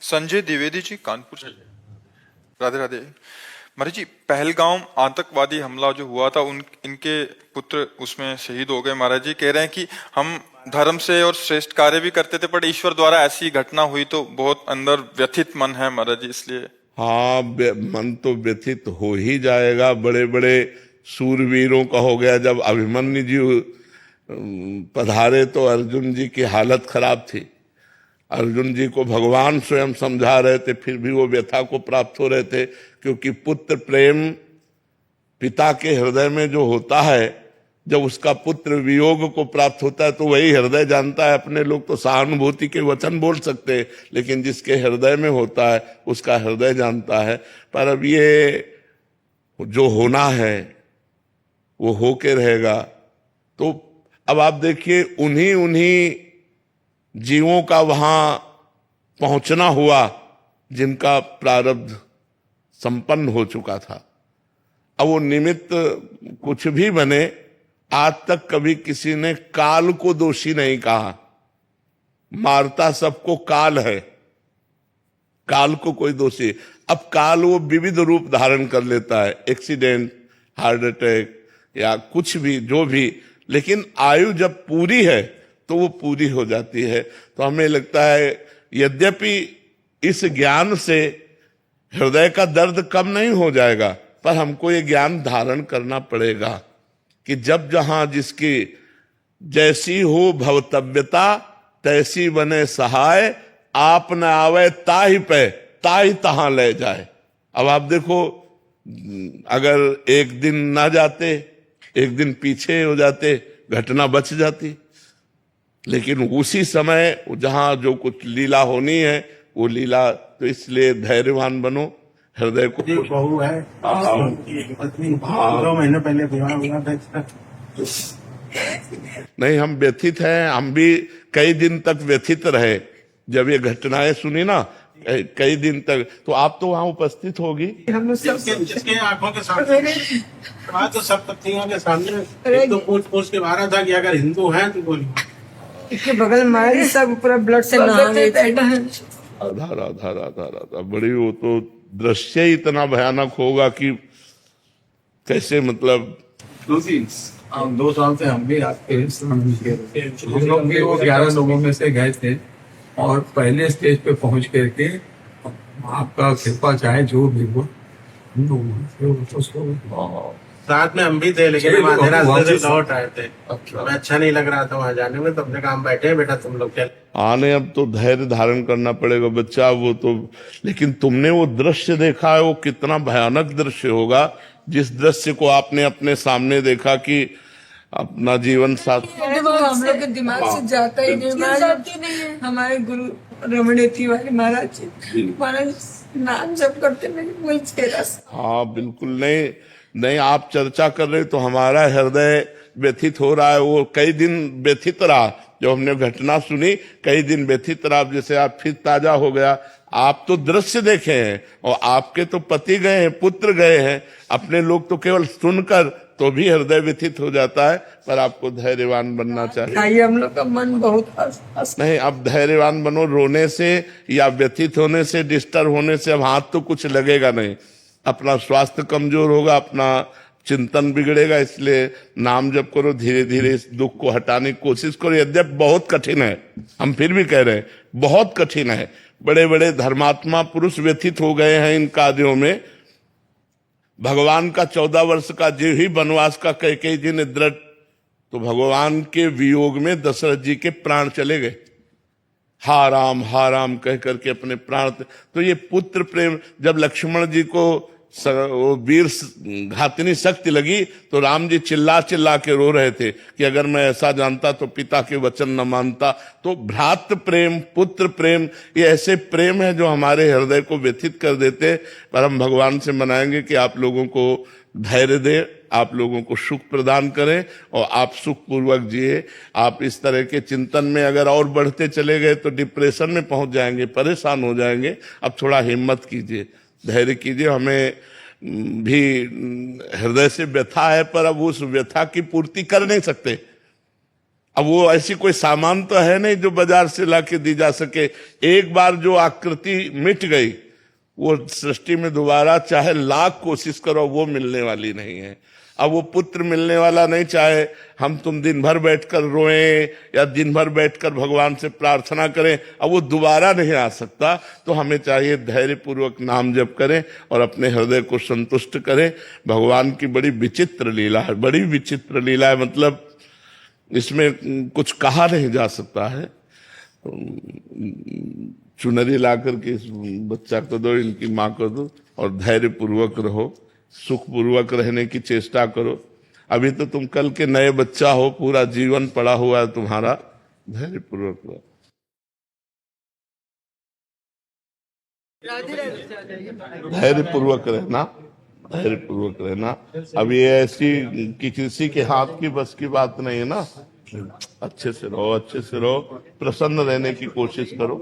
संजय द्विवेदी जी, कानपुर से। राधे राधे। महाराज जी, पहलगाम आतंकवादी हमला जो हुआ था, उन इनके पुत्र उसमें शहीद हो गए। महाराज जी कह रहे हैं कि हम धर्म से और श्रेष्ठ कार्य भी करते थे, पर ईश्वर द्वारा ऐसी घटना हुई तो बहुत अंदर व्यथित मन है महाराज जी, इसलिए। हाँ, मन तो व्यथित हो ही जाएगा। बड़े बड़े सूरवीरों का हो गया। जब अभिमन्यु जी पधारे तो अर्जुन जी की हालत खराब थी। अर्जुन जी को भगवान स्वयं समझा रहे थे, फिर भी वो व्यथा को प्राप्त हो रहे थे, क्योंकि पुत्र प्रेम पिता के हृदय में जो होता है, जब उसका पुत्र वियोग को प्राप्त होता है तो वही हृदय जानता है। अपने लोग तो सहानुभूति के वचन बोल सकते हैं, लेकिन जिसके हृदय में होता है उसका हृदय जानता है। पर अब ये जो होना है वो होके रहेगा। तो अब आप देखिए, उन्हीं उन्हीं जीवों का वहां पहुंचना हुआ जिनका प्रारब्ध संपन्न हो चुका था। अब वो निमित्त कुछ भी बने, आज तक कभी किसी ने काल को दोषी नहीं कहा। मारता सबको काल है, काल को कोई दोषी। अब काल वो विविध रूप धारण कर लेता है, एक्सीडेंट, हार्ट अटैक या कुछ भी, जो भी, लेकिन आयु जब पूरी है तो वो पूरी हो जाती है। तो हमें लगता है, यद्यपि इस ज्ञान से हृदय का दर्द कम नहीं हो जाएगा, पर हमको ये ज्ञान धारण करना पड़ेगा कि जब जहां जिसकी जैसी हो भवतव्यता, तैसी बने सहाय, आप न आवे ताहि पे, ताहि तहां ले जाए। अब आप देखो, अगर एक दिन ना जाते, एक दिन पीछे हो जाते, घटना बच जाती। लेकिन उसी समय जहां जो कुछ लीला होनी है वो लीला, तो इसलिए धैर्यवान बनो, हृदय को। बहू है, पत्नी 2 महीने पहले विवाह हुआ था। नहीं, हम व्यथित हैं। हम भी कई दिन तक व्यथित रहे जब ये घटनाएं सुनी ना, कई दिन तक। तो आप तो वहां उपस्थित होगी। हम जिसके आंखों के सामने, आज तो सब पत्नियों के सामने तो पूछ के मारा था कि अगर हिंदू हैं तो बोलिए। इसके बगल में सब पूरा ब्लड से नहा गए थे। राधा राधा राधा राधा। बड़ी, वो तो दृश्य ही इतना भयानक होगा कि कैसे, मतलब 2 साल से हम भी आपके हम लोग भी वो 11 लोगों में से गए थे और पहले स्टेज पे पहुंच करके आपका कृपा चाहे जो भी हो, साथ में हम भी थे, लेकिन हम आधे रास्ते से लौट आए थे। हमें अच्छा नहीं लग रहा था वहां जाने में, तो अपने काम बैठे हैं, बेटा तुम लोग चल आने। अब तो धैर्य धारण करना पड़ेगा बच्चा, वो तो। लेकिन तुमने वो दृश्य देखा है, वो कितना भयानक दृश्य होगा, जिस दृश्य को आपने अपने सामने देखा कि अपना जीवन साथ। हम लोग के दिमाग से जाता ही नहीं। हमारे गुरु रमण तिवारी महाराज नाम जप करते मेरे। हाँ बिल्कुल, नहीं नहीं, आप चर्चा कर रहे तो हमारा हृदय व्यथित हो रहा है। वो कई दिन व्यथित रहा, जब हमने घटना सुनी कई दिन व्यथित रहा। जैसे आप फिर ताजा हो गया। आप तो दृश्य देखे हैं, और आपके तो पति गए हैं, पुत्र गए हैं। अपने लोग तो केवल सुनकर तो भी हृदय व्यथित हो जाता है। पर आपको धैर्यवान बनना चाहिए। हम लोग का मन बहुत नहीं, अब धैर्यवान बनो। रोने से या व्यथित होने से, डिस्टर्ब होने से अब हाथ तो कुछ लगेगा नहीं। अपना स्वास्थ्य कमजोर होगा, अपना चिंतन बिगड़ेगा। इसलिए नाम जप करो, धीरे धीरे इस दुख को हटाने की कोशिश करो। यद्यपि बहुत कठिन है, हम फिर भी कह रहे हैं बहुत कठिन है। बड़े बड़े धर्मात्मा पुरुष व्यथित हो गए हैं इन कार्यों में। भगवान का 14 वर्ष का जो ही वनवास का कैकेयी जी ने दृढ़, तो भगवान के वियोग में दशरथ जी के प्राण चले गए। हा राम कह करके अपने प्राण। तो ये पुत्र प्रेम, जब लक्ष्मण जी को वो वीर घातनी शक्ति लगी तो राम जी चिल्ला चिल्ला के रो रहे थे कि अगर मैं ऐसा जानता तो पिता के वचन न मानता। तो भ्रातृ प्रेम, पुत्र प्रेम, ये ऐसे प्रेम है जो हमारे हृदय को व्यथित कर देते। पर हम भगवान से मनाएंगे कि आप लोगों को धैर्य दे, आप लोगों को सुख प्रदान करें और आप सुख पूर्वक जिए। आप इस तरह के चिंतन में अगर और बढ़ते चले गए तो डिप्रेशन में पहुंच जाएंगे, परेशान हो जाएंगे। अब थोड़ा हिम्मत कीजिए, धैर्य कीजिए। हमें भी हृदय से व्यथा है, पर अब उस व्यथा की पूर्ति कर नहीं सकते। अब वो ऐसी कोई सामान तो है नहीं जो बाजार से लाके दी जा सके। एक बार जो आकृति मिट गई, वो सृष्टि में दोबारा चाहे लाख कोशिश करो वो मिलने वाली नहीं है। अब वो पुत्र मिलने वाला नहीं, चाहे हम तुम दिन भर बैठकर रोएं या दिन भर बैठकर भगवान से प्रार्थना करें, अब वो दोबारा नहीं आ सकता। तो हमें चाहिए धैर्य पूर्वक नाम जप करें और अपने हृदय को संतुष्ट करें। भगवान की बड़ी विचित्र लीला है, बड़ी विचित्र लीला है, मतलब इसमें कुछ कहा नहीं जा सकता है। चुनरी ला करके इस बच्चा को दो, इनकी माँ को दो, और धैर्य पूर्वक रहो, सुख पूर्वक रहने की चेष्टा करो। अभी तो तुम कल के नए बच्चा हो, पूरा जीवन पड़ा हुआ है तुम्हारा, धैर्य पूर्वक रहो। धैर्य पूर्वक रहना, धैर्य पूर्वक रहना। अब ये ऐसी कि किसी के हाथ की बस की बात नहीं है ना। अच्छे से रहो, अच्छे से रहो, प्रसन्न रहने की कोशिश करो।